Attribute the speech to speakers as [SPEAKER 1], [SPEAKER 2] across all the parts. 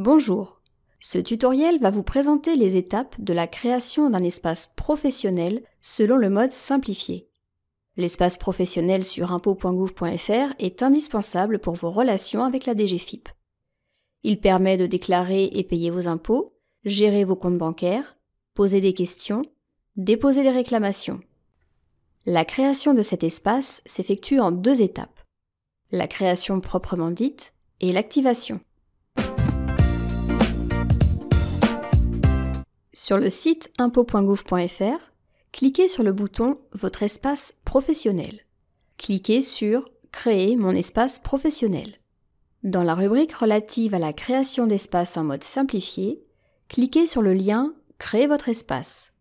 [SPEAKER 1] Bonjour, ce tutoriel va vous présenter les étapes de la création d'un espace professionnel selon le mode simplifié. L'espace professionnel sur impôts.gouv.fr est indispensable pour vos relations avec la DGFiP. Il permet de déclarer et payer vos impôts, gérer vos comptes bancaires, poser des questions, déposer des réclamations. La création de cet espace s'effectue en 2 étapes, la création proprement dite et l'activation. Sur le site impôts.gouv.fr, cliquez sur le bouton « Votre espace professionnel ». Cliquez sur « Créer mon espace professionnel ». Dans la rubrique relative à la création d'espace en mode simplifié, cliquez sur le lien « Créer votre espace ».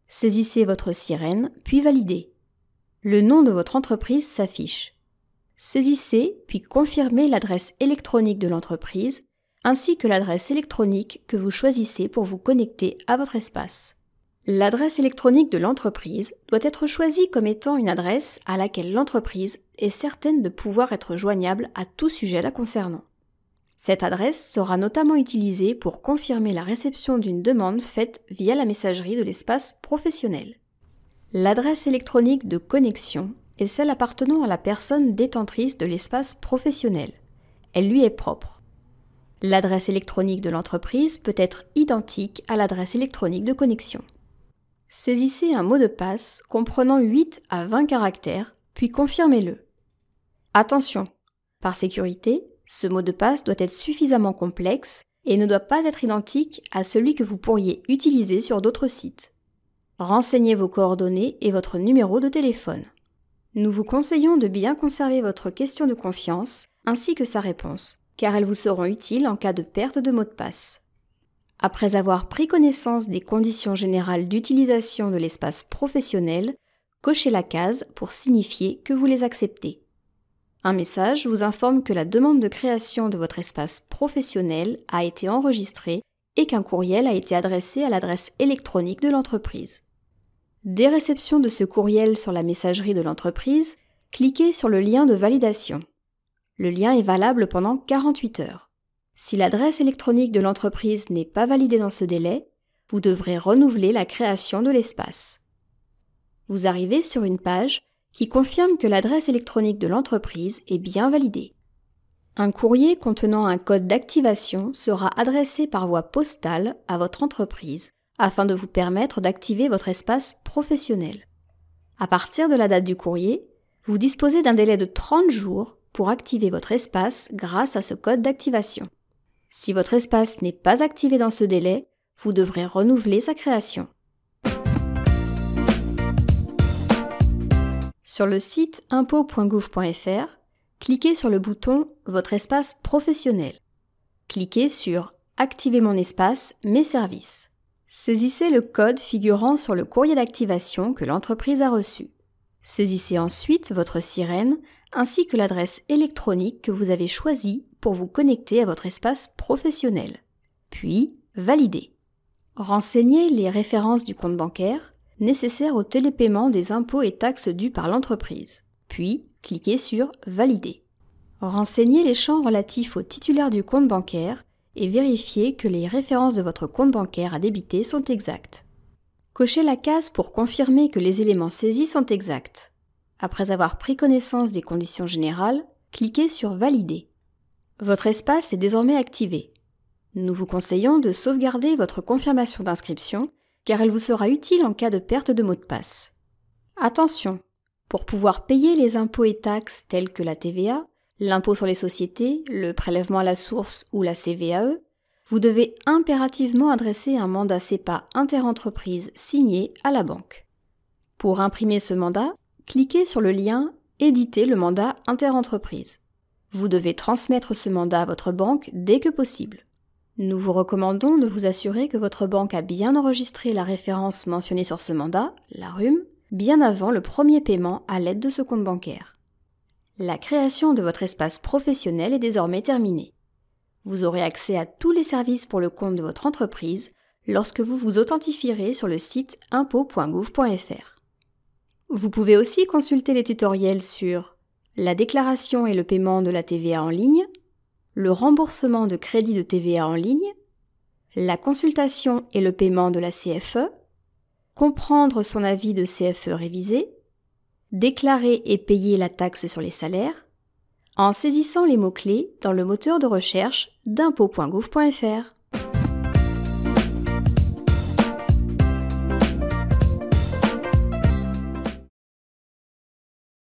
[SPEAKER 1] Saisissez votre sirène, puis validez. Le nom de votre entreprise s'affiche. Saisissez, puis confirmez l'adresse électronique de l'entreprise ainsi que l'adresse électronique que vous choisissez pour vous connecter à votre espace. L'adresse électronique de l'entreprise doit être choisie comme étant une adresse à laquelle l'entreprise est certaine de pouvoir être joignable à tout sujet la concernant. Cette adresse sera notamment utilisée pour confirmer la réception d'une demande faite via la messagerie de l'espace professionnel. L'adresse électronique de connexion est celle appartenant à la personne détentrice de l'espace professionnel. Elle lui est propre. L'adresse électronique de l'entreprise peut être identique à l'adresse électronique de connexion. Saisissez un mot de passe comprenant 8 à 20 caractères, puis confirmez-le. Attention, par sécurité, ce mot de passe doit être suffisamment complexe et ne doit pas être identique à celui que vous pourriez utiliser sur d'autres sites. Renseignez vos coordonnées et votre numéro de téléphone. Nous vous conseillons de bien conserver votre question de confiance ainsi que sa réponse, car elles vous seront utiles en cas de perte de mot de passe. Après avoir pris connaissance des conditions générales d'utilisation de l'espace professionnel, cochez la case pour signifier que vous les acceptez. Un message vous informe que la demande de création de votre espace professionnel a été enregistrée et qu'un courriel a été adressé à l'adresse électronique de l'entreprise. Dès réception de ce courriel sur la messagerie de l'entreprise, cliquez sur le lien de validation. Le lien est valable pendant 48 heures. Si l'adresse électronique de l'entreprise n'est pas validée dans ce délai, vous devrez renouveler la création de l'espace. Vous arrivez sur une page qui confirme que l'adresse électronique de l'entreprise est bien validée. Un courrier contenant un code d'activation sera adressé par voie postale à votre entreprise afin de vous permettre d'activer votre espace professionnel. À partir de la date du courrier, vous disposez d'un délai de 30 jours pour activer votre espace grâce à ce code d'activation. Si votre espace n'est pas activé dans ce délai, vous devrez renouveler sa création. Sur le site impôts.gouv.fr, cliquez sur le bouton « Votre espace professionnel ». Cliquez sur « Activer mon espace, mes services ». Saisissez le code figurant sur le courrier d'activation que l'entreprise a reçu. Saisissez ensuite votre sirène ainsi que l'adresse électronique que vous avez choisie pour vous connecter à votre espace professionnel. Puis, validez. Renseignez les références du compte bancaire nécessaires au télépaiement des impôts et taxes dus par l'entreprise. Puis, cliquez sur « Valider ». Renseignez les champs relatifs au titulaire du compte bancaire et vérifiez que les références de votre compte bancaire à débiter sont exactes. Cochez la case pour confirmer que les éléments saisis sont exacts. Après avoir pris connaissance des conditions générales, cliquez sur « Valider ». Votre espace est désormais activé. Nous vous conseillons de sauvegarder votre confirmation d'inscription car elle vous sera utile en cas de perte de mot de passe. Attention, pour pouvoir payer les impôts et taxes tels que la TVA, l'impôt sur les sociétés, le prélèvement à la source ou la CVAE, vous devez impérativement adresser un mandat CEPA interentreprise signé à la banque. Pour imprimer ce mandat, cliquez sur le lien « Éditer le mandat interentreprise ». Vous devez transmettre ce mandat à votre banque dès que possible. Nous vous recommandons de vous assurer que votre banque a bien enregistré la référence mentionnée sur ce mandat, la RUM, bien avant le premier paiement à l'aide de ce compte bancaire. La création de votre espace professionnel est désormais terminée. Vous aurez accès à tous les services pour le compte de votre entreprise lorsque vous vous authentifierez sur le site impôts.gouv.fr. Vous pouvez aussi consulter les tutoriels sur la déclaration et le paiement de la TVA en ligne, le remboursement de crédit de TVA en ligne, la consultation et le paiement de la CFE, comprendre son avis de CFE révisé, déclarer et payer la taxe sur les salaires, en saisissant les mots-clés dans le moteur de recherche d'impôts.gouv.fr.